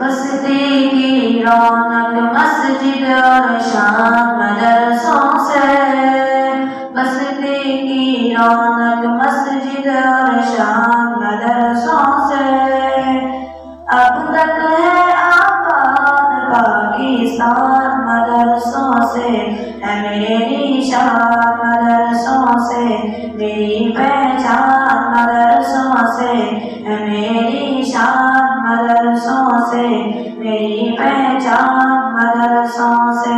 बस्ती की रौनक मस्जिद और शान मदरसों से, बस्ती की रौनक मस्जिद और शान मदरसों से। अब तक है आबाद पाकिस्तान मदरसों से, है मेरी शान मदरसों से, मेरी पहचान मदरसों से, है मेरी शान मदरसों से, मेरी पहचान मदरसों से।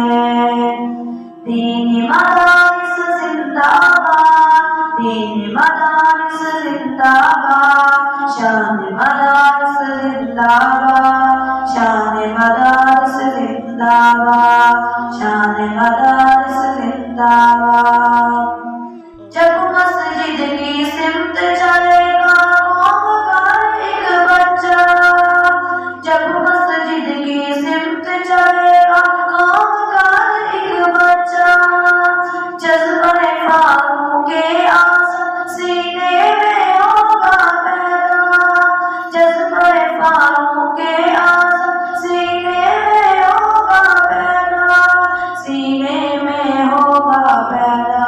दीनी मदारिस जिंदाबाद, दीनी मदारिस जिंदाबाद, शान मदारिस जिंदाबाद, शान मदारिस जिंदाबाद, शान मदारिस जिंदाबाद। जब मस्जिद की सिमत चलेगा कौम का एक बच्चा, जब मस्जिद की सिमत चलेगा कौम का एक बच्चा, जज्बे फारूक के आज़म सीने में होगा पैदा, जज्बे फारूक के आज़म सीने में होगा पैदा, सीने में होगा पैदा,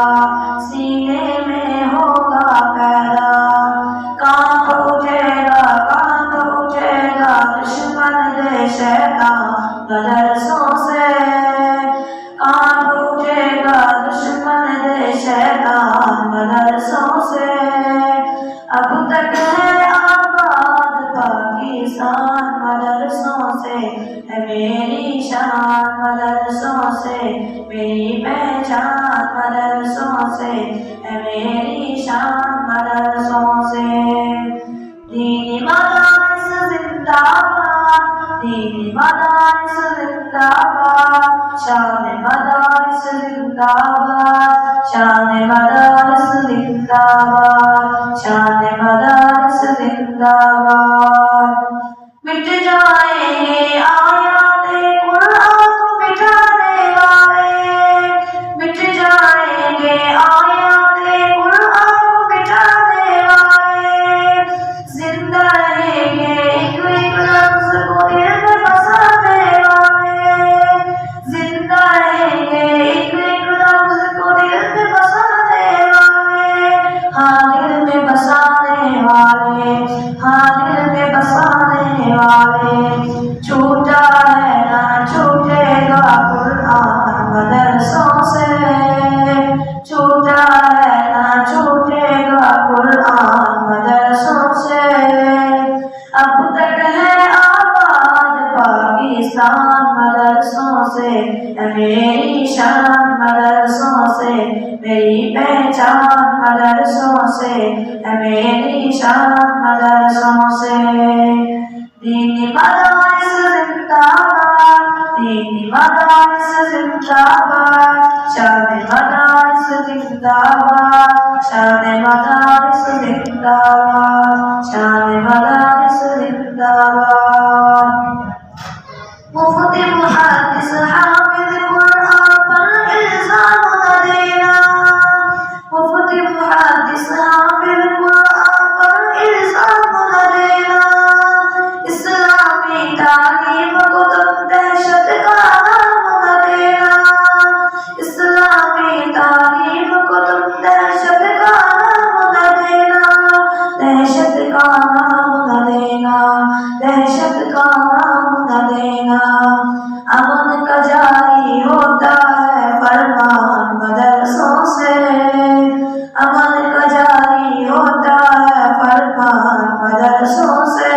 सीने में होगा पैदा। कांप उठेगा दुश्मन दे शैतान मदरसों से, कांप उठेगा दुश्मन दे शैतान मदरसों से। अब तक है आबाद पाकिस्तान मदरसों से, है मेरी शान मदरसों से, मेरी पहचान मदरसों से, है मेरी शान मदरसों से। दीनी मदारिस जिंदाबाद, दीनी मदारिस जिंदाबाद, शान मदारिस जिंदाबाद, शान मदारिस जिंदाबाद, शान मदारिस जिंदाबाद। मिट जाएंगे आयाते कुरान को मिटाने वाले, मिट जाएंगे आयाते कुरान को मिटाने वाले, जिंदा रहेंगे एक एक लफ्ज़ को दिल में बसाने वाले, जिंदा रहेंगे एक एक लफ्ज़ को दिल में बसाने वाले। हाँ दिल में बसाने वाले, हाँ दिल में बसाने वाले। छूटा है ना छूटेगा कुरान मदरसों से, छूटा है ना छूटेगा कुरान मदरसों से। अब तक है आबाद पाकिस्तान मदरसों से, है मेरी शान मदरसों से, मेरी पहचान मदरसों से, है मेरी शान मदरसों से। दीनी मदारिस जिंदाबाद, दीनी मदारिस जिंदाबाद, शान मदारिस जिंदाबाद, शान मदारिस जिंदाबाद, शान मदारिस जिंदाबाद। मुफ्ती मुहद्दिस हाफिज़ कुरान पर इल्ज़ाम न देना, मुफ्ती मुहद्दिस हाफिज़ कुरान पर इल्ज़ाम न देना। इस्लामी तालीम को तुम दहशत का नाम न देना, इस्लामी तालीम को तुम दहशत का नाम न देना, दहशत का नाम न देना, दहशत का नाम न देना। अमन का जारी होता है फरमान मदरसों से, अमन का जारी होता है फरमान मदरसों से।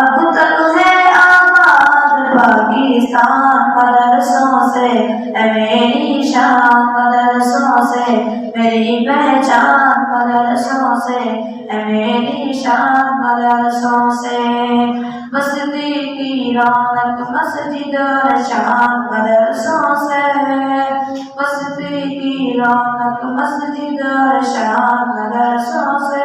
अब तक है आबाद पाकिस्तान मदरसों से, है मेरी शान मदरसों से, मेरी पहचान मदरसों से, है मेरी शान मदरसों से। बस्ती की रौनक मस्जिद और शान मदरसों से, बस्ती की रौनक मस्जिद और शान मदरसों से।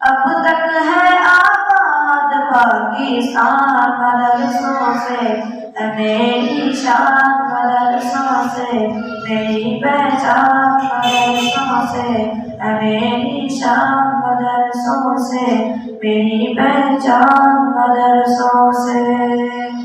अब तक है आबाद पाकिस्तान मदरसों से, है मेरी शान मदरसों से मेरी पहचान मदरसों से है मेरी शान मदरसों से मेरी पहचान मदरसों से।